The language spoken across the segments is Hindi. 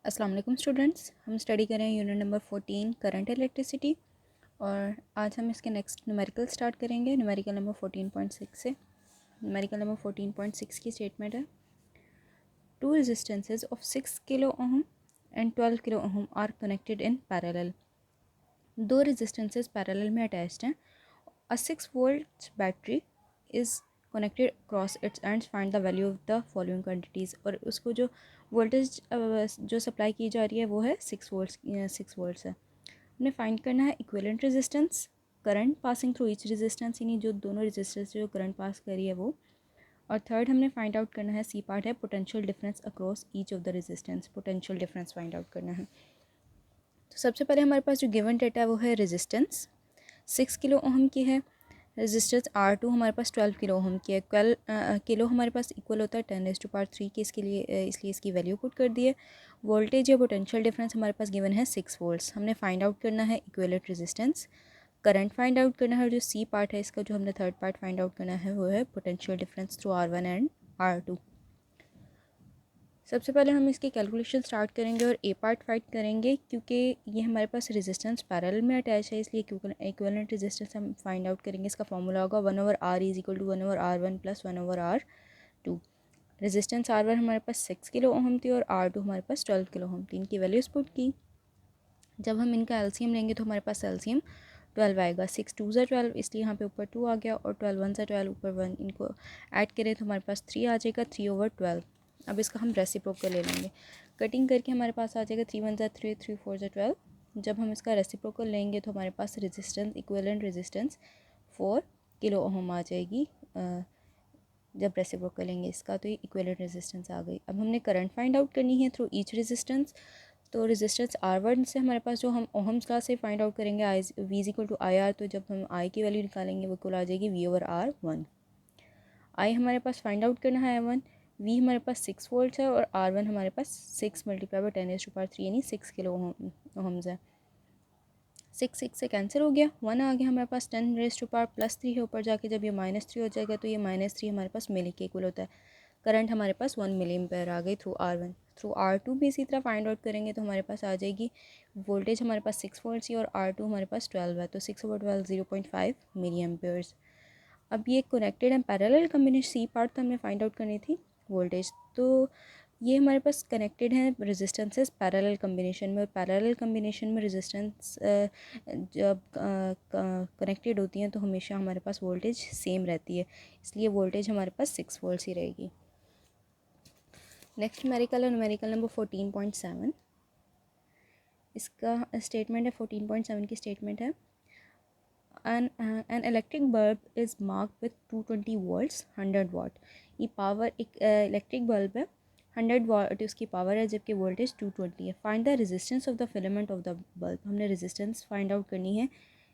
अस्सलाम वालेकुम स्टूडेंट्स, हम स्टडी करें यूनिट नंबर 14 करंट इलेक्ट्रिसिटी। और आज हम इसके नेक्स्ट न्यूमेरिकल स्टार्ट करेंगे न्यूमेरिकल नंबर 14.6 से। न्यूमेरिकल नंबर 14.6 की स्टेटमेंट है, two resistances of 6 kilo ohm and 12 kilo ohm are connected in parallel. दो रेजिस्टेंसेज पैरेलल में अटैच्ड हैं। A 6 volt battery is connected cross its ends, find the value of the following quantities. और उसको जो वोल्टेज जो सप्लाई की जा रही है वो है 6 वोल्ट्स है। हमने फाइंड करना है equivalent resistance, current passing through each resistance, यानी जो दोनों रेजिस्टेंस जो करंट पास कर रही है वो। और थर्ड हमने फाइंड आउट करना है, सी पार्ट है, potential difference across each of the resistance. Potential difference find out करना है। तो सबसे पहले हमारे पास जो गिवन डेटा है वो है रेजिस्टेंस 6 किलो ओहम की है। रेजिस्टेंस R2 हमारे पास 12 किलो ओहम की है। किलो हमारे पास इक्वल होता है 10⁻³ के, इसके लिए इसलिए इसकी वैल्यू पुट कर दी है। वोल्टेज या पोटेंशियल डिफरेंस हमारे पास गिवन है 6 वोल्ट्स। हमने फाइंड आउट करना है equivalent resistance, current find out करना है, और जो सी पार्ट है इसका जो हमने थर्ड पार्ट फाइंड आउट करना है वो है potential difference through R1 and R2। सबसे पहले हम इसकी कैलकुलेशन स्टार्ट करेंगे और ए पार्ट फाइंड करेंगे, क्योंकि ये हमारे पास रेजिस्टेंस पैरेलल में अटैच है, इसलिए इक्विवेलेंट रेजिस्टेंस हम फाइंड आउट करेंगे। इसका फॉर्मूला होगा 1/R is equal to 1/R1 plus 1/R2। Resistance R1 हमारे पास 6 किलो ओहम थी और R2 हमारे पास 12 किलो ओहम थी। इनकी वैल्यूज पुट की। जब हम इनका एलसीएम लेंगे तो हमारे पास एलसीएम 12 आएगा। 6 2 ज़ा 12, इसलिए यहाँ पे ऊपर 2 आ गया, और 12 1 ज़ा 12, ऊपर 1। इनको ऐड करें तो हमारे पास 3 आ जाएगा, 3/12। अब इसका हम रेसिप्रोकल ले लेंगे। कटिंग करके हमारे पास आ जाएगा 3 1 ज़ा 3, 3 4 ज़ा 12। जब हम इसका रेसिप्रोकल लेंगे तो हमारे पास resistance, equivalent resistance 4 kilo ohm आ जाएगी। जब रेसिप्रोकल लेंगे इसका तो ये इक्विवेलेंट रेजिस्टेंस आ गई। अब हमने करंट फाइंड आउट करनी है थ्रू ईच रेजिस्टेंस। तो रेजिस्टेंस R1 से हमारे पास जो हम ओहम्स लॉ से फाइंड आउट करेंगे I V is equal to IR, तो जब हम I की वैल्यू निकालेंगे वो कुल आ जाएगी V/R1। I हमारे पास फाइंड आउट करना है I1, V हमारे पास 6 वोल्ट्स है, और R1 हमारे पास 6 मल्टीप्लाई बाई 10⁻³ यानी 6 किलो ओहम्स है। 6 6 से कैंसिल हो गया, 1 आ गया हमारे पास। 10⁻+3 है ऊपर जाके, जब ये -3 हो जाएगा तो ये -3 हमारे पास मिली के इक्वल होता है। करंट हमारे पास 1 मिली एम्पेयर आ गई थ्रू R1। थ्रू R2 भी इसी तरह फाइंड आउट करेंगे तो हमारे पास आ जाएगी, वोल्टेज हमारे पास 6 वोल्ट्स ही और R2 हमारे पास 12 है, तो 6/12 0.5 मिली एम्पेयर्स। अब ये कनेक्टेड है पैरेलल कम्बिनेशन, सी पार्ट तो हमने फाइंड आउट करनी थी वोल्टेज। तो ये हमारे पास कनेक्टेड हैं रेजिस्टेंसेस पैरेलल कम्बिनेशन में, और पैरेलल कम्बिनेशन में रेजिस्टेंस जब कनेक्टेड होती हैं तो हमेशा हमारे पास वोल्टेज सेम रहती है, इसलिए वोल्टेज हमारे पास 6 वोल्ट्स ही रहेगी। नेक्स्ट न्यूमेरिकल है न्यूमेरिकल नंबर 14.7। इसका स्टेटमेंट है 14.7 की स्टेटमेंट है, an electric bulb is marked with 220 volts 100 watt। ये पावर एक इलेक्ट्रिक बल्ब है, 100 वाट उसकी पावर है, जबकि वोल्टेज 220 है। Find the resistance of the filament of the bulb. हमने रेजिस्टेंस फाइंड आउट करनी है।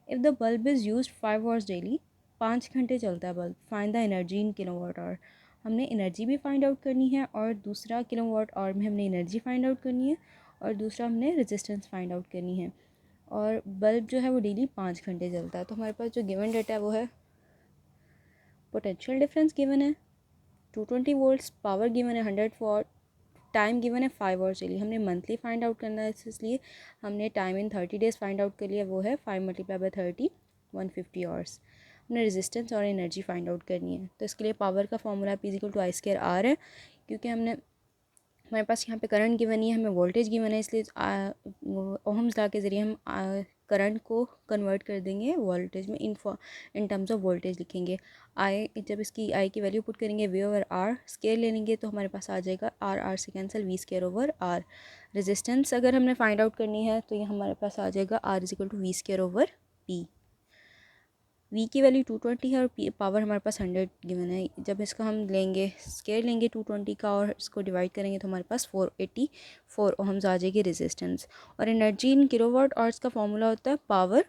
If the bulb is used 5 hours daily, 5 घंटे चलता है bulb. Find the energy in kilowatt hour. हमने एनर्जी भी फाइंड आउट करनी है, और दूसरा किलोवाट आवर में हमने एनर्जी फाइंड आउट करनी है, और दूसरा हमने रेजिस्टेंस फाइंड आउट करनी है। और बल्ब जो है वो डेली 5 घंटे चलता है। तो हमारे पास जो गिवन डेटा है वो है, पोटेंशियल डिफरेंस गिवन है 220 वोल्ट्स, पावर गिवन है 100 वाट, टाइम गिवन है 5 आवर्स डेली। हमने मंथली फाइंड आउट करना है, इसलिए हमने time in 30 days find out कर लिया, वो है 5 × 30 150 आवर्स। हमने रेजिस्टेंस और एनर्जी फाइंड आउट करनी है। तो इसके लिए पावर का फॉर्मूला P=I²R है, क्योंकि हमारे पास यहाँ पे करंट गिवन नहीं है, हमें वोल्टेज गिवन है, इसलिए ओहम्स लॉ के ज़रिए हम करंट को कन्वर्ट कर देंगे वोल्टेज में, इन टर्म्स ऑफ वोल्टेज लिखेंगे। जब इसकी आई की वैल्यू पुट करेंगे V/R स्केयर ले लेंगे तो हमारे पास आ जाएगा R से कैंसिल V²/R। रेजिस्टेंस अगर हमने फाइंड आउट करनी है तो ये हमारे पास आ जाएगा R = V²/P। V की वैल्यू 220 है और पावर हमारे पास 100 गिवन है। जब इसका हम लेंगे स्केयर लेंगे 220 का और इसको डिवाइड करेंगे तो हमारे पास 484 ओहम्स आ जाएगी रेजिस्टेंस। और एनर्जी इन किलोवाट आवर्स का फॉर्मूला होता है power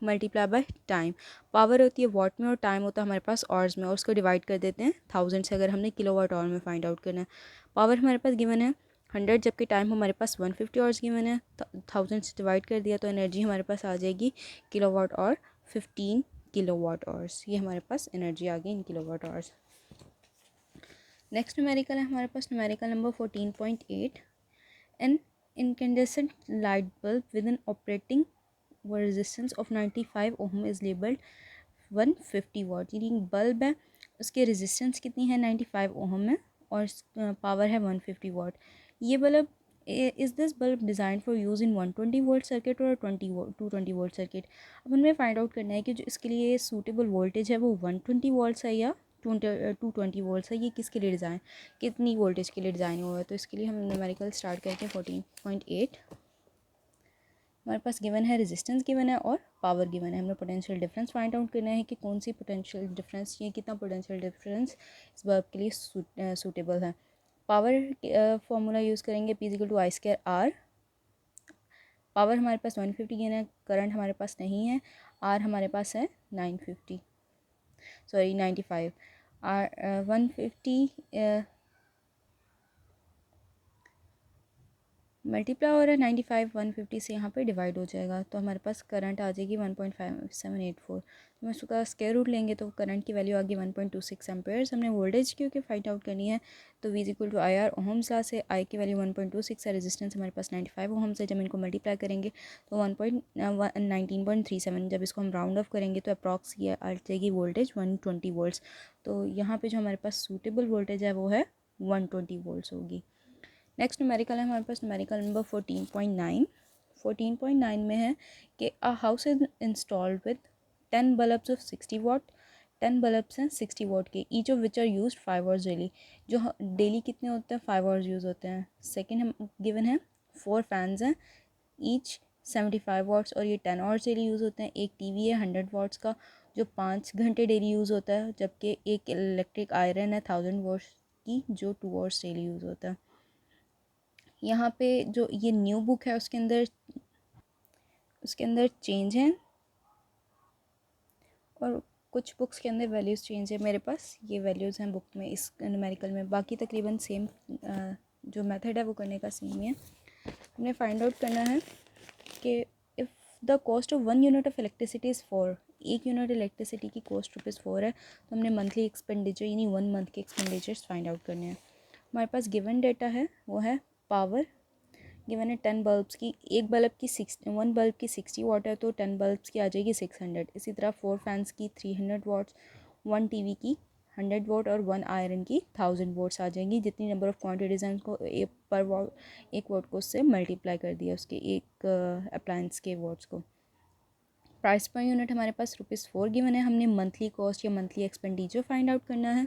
multiply by time. Power होती है वाट में और टाइम होता है हमारे पास आवर्स में, और उसको डिवाइड कर देते हैं 1000 से, अगर हमने किलोवाट आवर में फाइंड आउट करना है। पावर हमारे पास गिवन है 100, जबकि टाइम हमारे पास 150 आवर्स गिवन है। 1000 से डिवाइड कर दिया तो एनर्जी हमारे पास आ जाएगी किलोवाट और 15 किलोवाट आवर्स। ये हमारे पास एनर्जी आ गई in kilowatt hours. Next numerical है हमारे पास numerical number 14.8। An incandescent light bulb with an operating resistance of 95 ohm is labeled 150 वाट। यानी बल्ब है उसके रेजिस्टेंस कितनी है 95 ओहम है और पावर है 150 वाट। ये bulb is this bulb design for use in 120 volt circuit और 220 वोल्ट सर्किट। अब हमें फाइंड आउट करना है कि जो इसके लिए सूटेबल वोल्टेज है वो 120 वोल्ट्स है या 220 वोल्ट्स है। ये किसके लिए डिज़ाइन कितनी वोल्टेज के लिए डिज़ाइन हुआ है। तो इसके लिए हम न्यूमेरिकल स्टार्ट करते हैं 14.8। हमारे पास गिवन है रेजिस्टेंस गिवन है और पावर गिवन है। हमें पोटेंशियल डिफरेंस फाइंड आउट करना है कि कौन सी पोटेंशियल डिफरेंस ये कितना पोटेंशियल डिफरेंस इस बल्ब के लिए सूटेबल है। पावर फॉर्मूला यूज़ करेंगे P = I²R। पावर हमारे पास 150 गिवन है, करंट हमारे पास नहीं है, R हमारे पास है 95 R 150 मल्टीप्लाई हो रहा है 95 150 से यहाँ पे डिवाइड हो जाएगा तो हमारे पास करंट आ जाएगी 1.5784। तो हम उसका स्क्वायर रूट लेंगे तो करंट की वैल्यू आ गई 1.26 एम्पेयर्स। हमने वोल्टेज क्योंकि फाइंड आउट करनी है तो V = IR ओहम्स ला से I की वैल्यू 1.26 है, रेजिस्टेंस हमारे पास 95 ओहम्स है। जब इनको मल्टीप्लाई करेंगे तो 19.37, जब इसको हम राउंड ऑफ करेंगे तो अप्रॉक्स ये आ जाएगी वोल्टेज 120 वोल्ट्स। तो यहाँ पर जो हमारे पास सूटेबल वोल्टेज है वो है 120 वोल्ट्स होगी। नेक्स्ट न्यूमेरिकल है हमारे पास न्यूमेरिकल नंबर 14.9। 14.9 में है कि a house is installed with 10 bulbs of 60 watt. 10 bulbs हैं 60 वाट के, each of which are use 5 hours daily. जो डेली कितने होते हैं 5 आवर्स यूज़ होते हैं। सेकेंड हम गिवन है 4 फैंस हैं ईच 75 वाट्स और ये 10 आवर्स डेली यूज़ होते हैं। एक टीवी है 100 वाट्स का जो 5 घंटे डेली यूज़ होता है, जबकि एक इलेक्ट्रिक आयरन है 1000 वाट्स की जो 2 आवर्स डेली यूज़ होता है। यहाँ पे जो ये न्यू बुक है उसके अंदर चेंज है और कुछ बुक्स के अंदर वैल्यूज़ चेंज है। मेरे पास ये वैल्यूज़ हैं बुक में इस न्यूमेरिकल में, बाकी तकरीबन सेम जो मेथड है वो करने का सेम ही है। हमने फाइंड आउट करना है कि if the cost of 1 unit of electricity is 4, 1 unit electricity की कॉस्ट ₹4 है तो हमने मंथली एक्सपेंडिचर यानी 1 मंथ के एक्सपेंडिचर्स फाइंड आउट करने हैं। हमारे पास गिवन डेटा है वो है पावर गिवन है 10 बल्ब्स की, एक बल्ब की 1 बल्ब की 60 वाट है तो 10 बल्ब्स की आ जाएगी 600। इसी तरह 4 फैंस की 300 वाट्स, 1 टीवी की 100 वाट और 1 आयरन की 1000 वाट्स आ जाएंगी। जितनी नंबर ऑफ़ क्वांटिटीज़ हैं उसको पर वाट एक वाट को उससे मल्टीप्लाई कर दिया उसके एक अप्लायंस के वाट्स को। प्राइस पर यूनिट हमारे पास ₹4 गिवन है। हमने मंथली कॉस्ट या मंथली एक्सपेंडिचर फाइंड आउट करना है।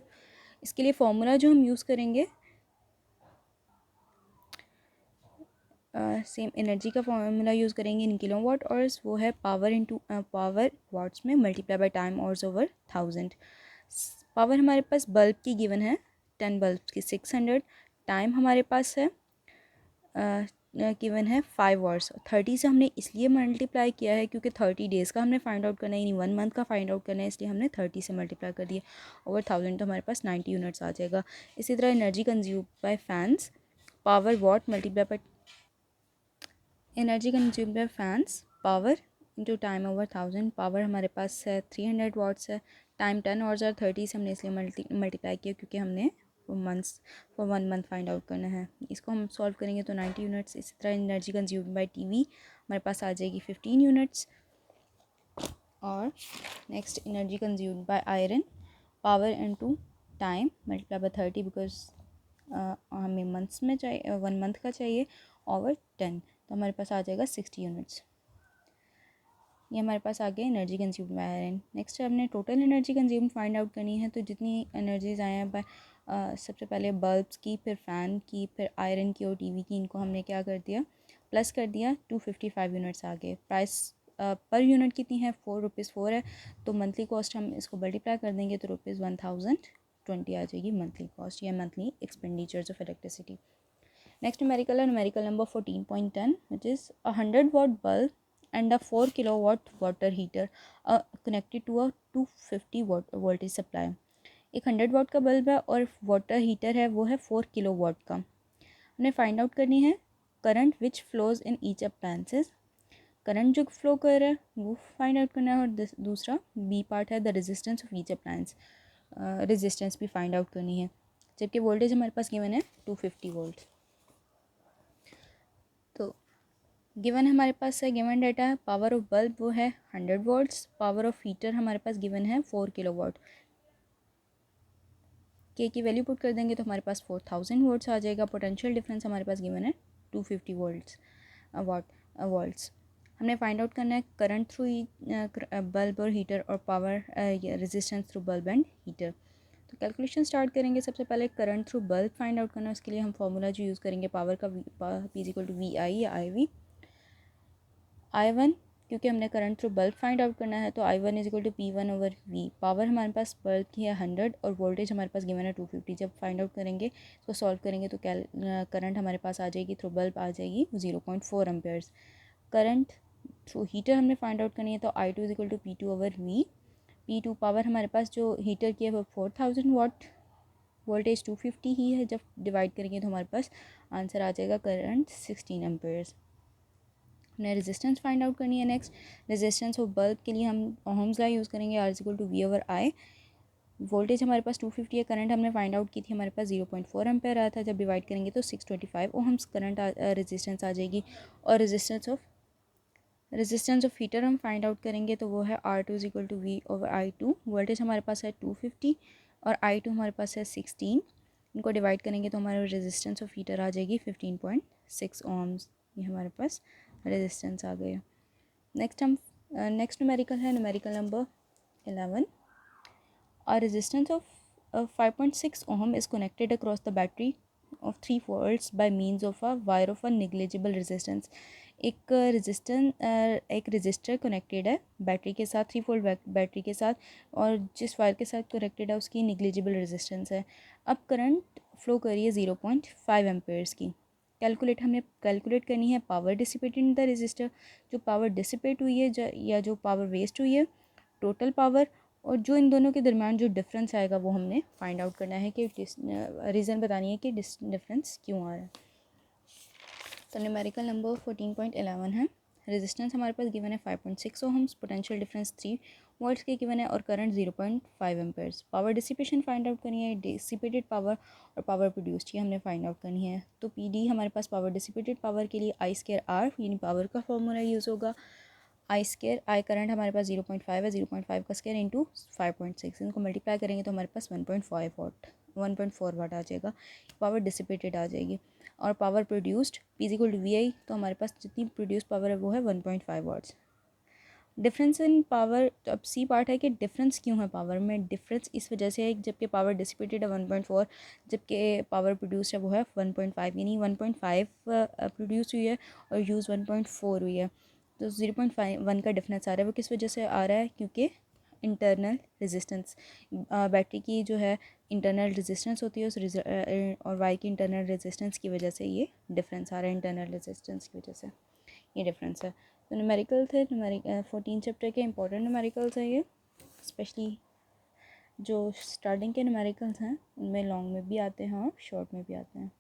इसके लिए फॉर्मूला जो हम यूज़ करेंगे सेम एनर्जी का फॉर्मूला यूज़ करेंगे इन किलोवाट आवर्स, वो है पावर इनटू पावर वाट्स में multiply by time hours over 1000। Power हमारे पास बल्ब की गिवन है 10 बल्ब की 600, टाइम हमारे पास है गिवन है 5 आवर्स। 30 से हमने इसलिए मल्टीप्लाई किया है क्योंकि 30 डेज़ का हमने फाइंड आउट करना है यानी 1 मंथ का फाइंड आउट करना है, इसलिए हमने 30 से मल्टीप्लाई कर दिया। ओवर 1000 तो हमारे पास 90 यूनिट्स आ जाएगा। इसी तरह energy consume by fans, power watt multiply by energy consume by fans power into time over 1000। Power हमारे पास है 300 वाट्स है, टाइम 10 आवर्स और 30 से हमने इसलिए मल्टीप्लाई किया क्योंकि हमने फॉर 1 मंथ फाइंड आउट करना है। इसको हम सॉल्व करेंगे तो 90 यूनिट्स। इसी तरह एनर्जी कंज्यूम बाय टीवी हमारे पास आ जाएगी 15 यूनिट्स। और next energy consume by iron, power into time multiply by 30 because हमें मंथ्स में चाहिए 1 मंथ का चाहिए, ओवर 10 तो हमारे पास आ जाएगा 60 यूनिट्स। ये हमारे पास आ गया energy consume by iron. Next हमने total energy consume find out करनी है। तो जितनी एनर्जीज आए हैं बाय सबसे पहले बल्ब्स की, फिर फ़ैन की, फिर आयरन की और टीवी की, इनको हमने क्या कर दिया प्लस कर दिया, 255 यूनिट्स आ गए। प्राइस पर यूनिट कितनी है ₹4 है तो मंथली कॉस्ट हम इसको मल्टीप्लाई कर देंगे तो ₹1020 आ जाएगी मंथली कॉस्ट या monthly expenditures of electricity. Next numerical है numerical number 14.10 which is 100 watt bulb and a 4 kilowatt water heater connected to a 250 watt voltage supply। एक 100 वाट का बल्ब है और वाटर हीटर है वो है 4 किलोवाट का। हमने फाइंड आउट करनी है current which flows in each appliances. Current जो फ्लो कर रहा है वो फाइंड आउट करना है और दूसरा बी पार्ट है the resistance of each appliance, resistance भी फाइंड आउट करनी है। जबकि वोल्टेज हमारे पास गिवन है 250 वोल्ट। तो गिवन हमारे पास है, गिवन डाटा है, पावर ऑफ बल्ब वो है 100 वोल्ट्स, पावर ऑफ हीटर हमारे पास गिवन है 4 किलोवाट। के की वैल्यू पुट कर देंगे तो हमारे पास 4000 वोल्ट्स आ जाएगा। पोटेंशियल डिफरेंस हमारे पास गिवन है 250 वोल्ट्स वोल्ट्स। हमने फाइंड आउट करना है करंट थ्रू बल्ब और हीटर और power resistance through bulb and heater. तो कैलकुलेशन स्टार्ट करेंगे। सबसे पहले current through bulb find out करना है, उसके लिए हम फार्मूला जो यूज़ करेंगे पावर का P equal to V I या आई वन, क्योंकि हमने current through bulb find out करना है तो I1 is equal to P1 over V। Power हमारे पास बल्ब की है 100 और वोल्टेज हमारे पास गिवन है 250। जब फाइंड आउट करेंगे इसको सॉल्व करेंगे तो करंट हमारे पास आ जाएगी थ्रू बल्ब आ जाएगी 0.4 एम्पेयर्स। करंट थ्रू हीटर हमने फाइंड आउट करनी है तो I2 is equal to P2 over V। P2 power हमारे पास जो हीटर की है वो 4000 वाट, वोल्टेज 250 ही है। जब डिवाइड करेंगे तो हमारे पास आंसर आ जाएगा करंट 16 एम्पेयर्स। हमने रेजिस्टेंस फाइंड आउट करनी है। नेक्स्ट रेजिस्टेंस ऑफ बल्ब के लिए हम ओहम्स लॉ यूज़ करेंगे, R is equal to V over I। Voltage हमारे पास 250 है, करंट हमने फाइंड आउट की थी हमारे पास 0.4 एम्पेयर आया था। जब डिवाइड करेंगे तो 625 ओहम्स करंट रेजिस्टेंस आ जाएगी। और रेजिस्टेंस ऑफ हीटर हम फाइंड आउट करेंगे तो वो है R2 is equal to V over I2। Voltage हमारे पास है 250 और I2 हमारे पास है 16। इनको डिवाइड करेंगे तो हमारे रेजिस्टेंस ऑफ हीटर आ जाएगी 15.6 ओहम्स। ये हमारे पास रेजिस्टेंस आ गया। नेक्स्ट न्यूमेरिकल है numerical number 11। A resistance of 5.6 ohm is connected across the battery of 3 volts by means of a wire of a negligible resistance। एक रजिस्टर कनेक्टेड है बैटरी के साथ, 3 वोल्ट बैटरी के साथ, और जिस वायर के साथ कनेक्टेड है उसकी निग्लिजिबल रेजिस्टेंस है। अब करंट फ्लो करिए 0.5 एम्पेयर्स की। हमने कैलकुलेट करनी है power dissipated in the register. जो पावर डिसिपेट हुई है या जो पावर वेस्ट हुई है, टोटल पावर, और जो इन दोनों के दरमियान जो डिफरेंस आएगा वो हमने फाइंड आउट करना है कि रीज़न बतानी है कि डिफरेंस क्यों आ रहा है। तो न्यूमेरिकल नंबर 14.11 है। रेजिस्टेंस हमारे पास गिवन है 5.6 ओहम्स, पोटेंशियल डिफरेंस 3 वोल्ट्स के गिवन है और current 0.5 Ampere's. Power dissipation find out करनी है, डिसिपेटेड पावर और पावर प्रोड्यूस्ड की हमने फाइंड आउट करनी है। तो PD हमारे पास पावर डिसिपेटेड पावर के लिए I स्क्वायर R यानी पावर का फॉर्मूला यूज़ होगा। I स्क्वायर, I करंट हमारे पास 0.5 है, 0.5 का स्क्वायर इंटू 5.6, इनको मल्टीप्लाई करेंगे तो हमारे पास 1.4 वाट आ जाएगा। पावर डिसिपेटेड आ जाएगी। और power produced P equal to VI, तो हमारे पास जितनी प्रोड्यूस पावर है वो है 1.5 वाट्स। डिफरेंस इन पावर, तो अब सी पार्ट है कि डिफरेंस क्यों है पावर में। डिफरेंस इस वजह से है जबकि पावर डिसिपेटेड है 1.4, जबकि पावर प्रोड्यूस है वो है 1.5, यानी 1.5 प्रोड्यूस हुई है और यूज़ 1.4 हुई है। तो 0.1 का डिफरेंस आ रहा है। वो किस वजह से आ रहा है, क्योंकि इंटरनल रेजिस्टेंस, बैटरी की जो है इंटरनल रेजिस्टेंस होती है उस और वाई की इंटरनल रेजिस्टेंस की वजह से ये डिफरेंस आ रहा है। इंटरनल रेजिस्टेंस की वजह से ये डिफरेंस है। तो न्यूमेरिकल थे, 14 चैप्टर के इंपॉर्टेंट न्यूमेरिकल्स हैं ये। स्पेशली जो स्टार्टिंग के न्यूमेरिकल्स हैं उनमें लॉन्ग में भी आते हैं और शॉर्ट में भी आते हैं।